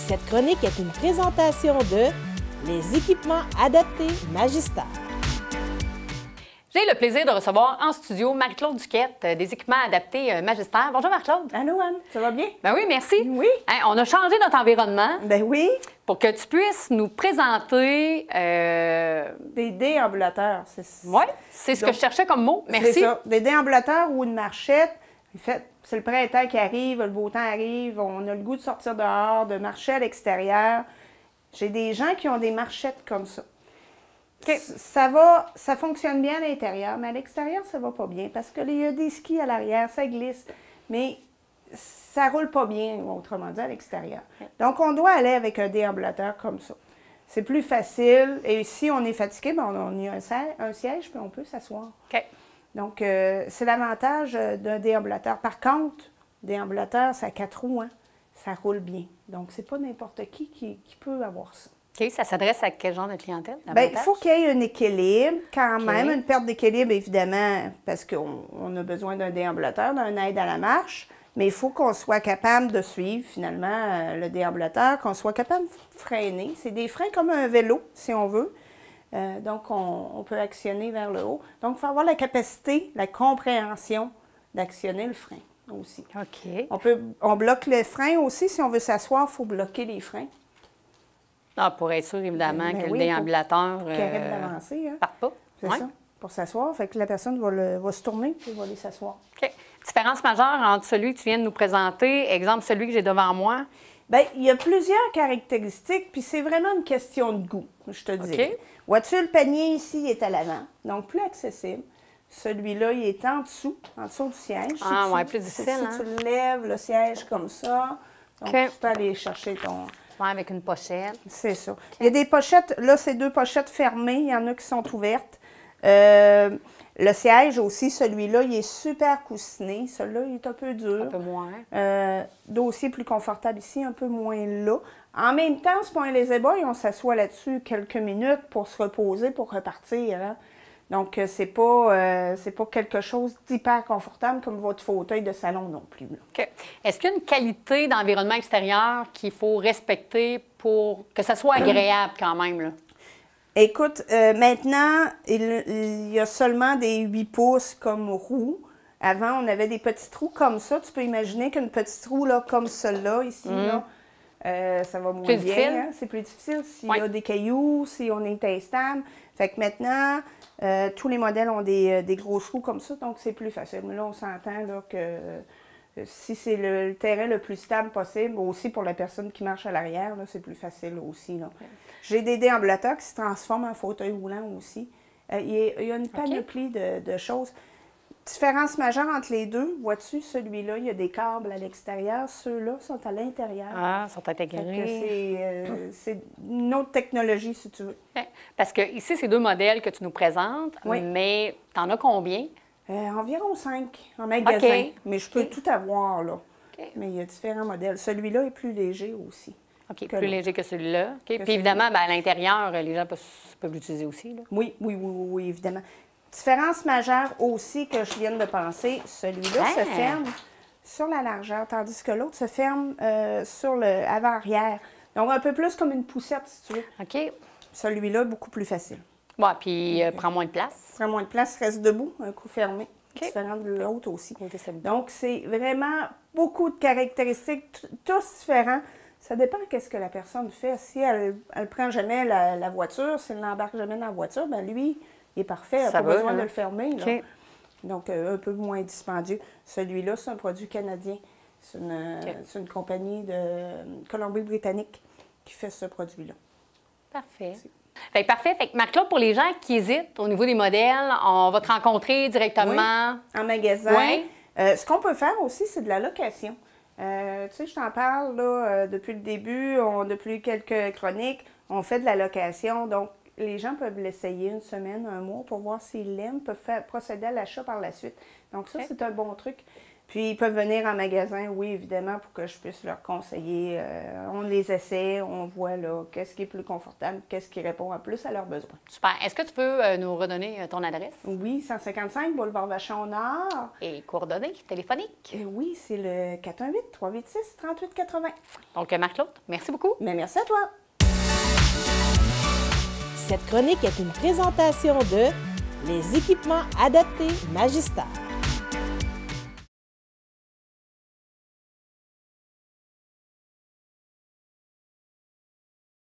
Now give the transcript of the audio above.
Cette chronique est une présentation de Les équipements adaptés Magistar. J'ai le plaisir de recevoir en studio Marie-Claude Duquette des équipements adaptés Magistar. Bonjour Marie-Claude. Allô Anne, ça va bien? Ben oui, merci. Oui. Hein, on a changé notre environnement Ben oui. pour que tu puisses nous présenter... Des déambulateurs. Oui, c'est ce que je cherchais comme mot. Merci. C'est ça. Des déambulateurs ou une marchette. En fait, c'est le printemps qui arrive, le beau temps arrive, on a le goût de sortir dehors, de marcher à l'extérieur. J'ai des gens qui ont des marchettes comme ça. Okay. Ça fonctionne bien à l'intérieur, mais à l'extérieur, ça va pas bien parce qu'il y a des skis à l'arrière, ça glisse, mais ça roule pas bien, autrement dit, à l'extérieur. Donc, on doit aller avec un déambulateur comme ça. C'est plus facile, et si on est fatigué, ben on y a un siège, puis on peut s'asseoir. OK. Donc, c'est l'avantage d'un déambulateur. Par contre, déambulateur, ça a 4 roues, hein? Ça roule bien. Donc, c'est pas n'importe qui peut avoir ça. OK, ça s'adresse à quel genre de clientèle? Bien, il faut qu'il y ait un équilibre, quand même, OK. une perte d'équilibre, évidemment, parce qu'on a besoin d'un déambulateur, d'un aide à la marche, mais il faut qu'on soit capable de suivre, finalement, le déambulateur, qu'on soit capable de freiner. C'est des freins comme un vélo, si on veut. Donc, on peut actionner vers le haut. Donc, il faut avoir la capacité, la compréhension d'actionner le frein aussi. OK. On bloque le frein aussi. Si on veut s'asseoir, il faut bloquer les freins. Ah, pour être sûr, évidemment, Ben que oui, le déambulateur Pour qu'il arrête d'avancer. Hein? parte pas. C'est Ouais. ça. Pour s'asseoir. Fait que la personne va se tourner puis va aller s'asseoir. OK. Différence majeure entre celui que tu viens de nous présenter, exemple, celui que j'ai devant moi. Bien, il y a plusieurs caractéristiques, puis c'est vraiment une question de goût, je te dirais. OK. Vois-tu, le panier ici, il est à l'avant, donc plus accessible. Celui-là, il est en dessous du siège. Ah, Si ouais, tu- plus difficile, Si hein? tu lèves le siège comme ça, donc OK. tu peux aller chercher ton... Ouais, avec une pochette. C'est ça. Il y a des pochettes, là, c'est 2 pochettes fermées, il y en a qui sont ouvertes. Le siège aussi, celui-là, il est super coussiné. Celui-là, il est un peu dur. Un peu moins. Dossier plus confortable ici, un peu moins là. En même temps, c'est pas un lazy boy, on s'assoit là-dessus quelques minutes pour se reposer, pour repartir. Hein. Donc, c'est pas quelque chose d'hyper confortable comme votre fauteuil de salon non plus. Là. OK. Est-ce qu'il y a une qualité d'environnement extérieur qu'il faut respecter pour que ça soit agréable quand même? Là? Écoute, maintenant, il y a seulement des 8 pouces comme roues. Avant, on avait des petits trous comme ça. Tu peux imaginer qu'une petite roue là, comme celle-là, ici, là, ça va moins Plus difficile. bien. Hein? C'est plus difficile s'il Oui. y a des cailloux, si on est instable. Fait que maintenant, tous les modèles ont des grosses roues comme ça, donc c'est plus facile. Mais là, on s'entend là, que si c'est le terrain le plus stable possible, aussi pour la personne qui marche à l'arrière, là, c'est plus facile aussi. Là. J'ai des déambulateurs qui se transforment en fauteuil roulant aussi. Il y a une panoplie de choses. Différence majeure entre les deux, vois-tu, celui-là, il y a des câbles à l'extérieur, ceux-là sont à l'intérieur. Ah, sont Fait que intégrés. c'est une autre technologie, si tu veux. OK. Parce que ici, c'est 2 modèles que tu nous présentes, Oui. mais t'en as combien? Environ 5 en magasin, OK. mais je peux tout avoir, là. OK. Mais il y a différents modèles. Celui-là est plus léger aussi. OK, Que plus l'autre. léger que celui-là. OK. Puis celui-là. évidemment, ben, à l'intérieur, les gens peuvent l'utiliser aussi. Là. Oui, évidemment. Différence majeure aussi que je viens de penser, celui-là se ferme sur la largeur, tandis que l'autre se ferme sur le avant-arrière. Donc, un peu plus comme une poussette, si tu veux. OK. Celui-là, beaucoup plus facile. Ouais, puis prend moins de place. Prends moins de place, reste debout, un coup fermé. OK. Différent de l'autre aussi. Côté celui-là. Donc, c'est vraiment beaucoup de caractéristiques, tous différents. Ça dépend de ce que la personne fait. Si elle prend jamais la voiture, si elle n'embarque jamais dans la voiture, bien lui, il est parfait. Elle n'a Ça pas va, besoin hein? de le fermer. Là. OK. Donc, un peu moins dispendieux. Celui-là, c'est un produit canadien. C'est une compagnie de Colombie-Britannique qui fait ce produit-là. Parfait. Fait que parfait. Fait que Marc-Claude, pour les gens qui hésitent au niveau des modèles, on va te rencontrer directement. Oui, en magasin. Oui. Ce qu'on peut faire aussi, c'est de la location. Tu sais, je t'en parle là, depuis le début, depuis quelques chroniques, on fait de la location. Donc, les gens peuvent l'essayer une semaine, un mois pour voir s'ils l'aiment, peuvent procéder à l'achat par la suite. Donc, ça, c'est un bon truc. Puis, ils peuvent venir en magasin, oui, évidemment, pour que je puisse leur conseiller. On les essaie, on voit là qu'est-ce qui est plus confortable, qu'est-ce qui répond en plus à leurs besoins. Super. Est-ce que tu peux nous redonner ton adresse? Oui, 155 Boulevard Vachon-Nord. Et coordonnées téléphoniques? Oui, c'est le 418-386-3880. Donc, Marc-Claude, merci beaucoup. Mais merci à toi. Cette chronique est une présentation de Les équipements adaptés Magistar.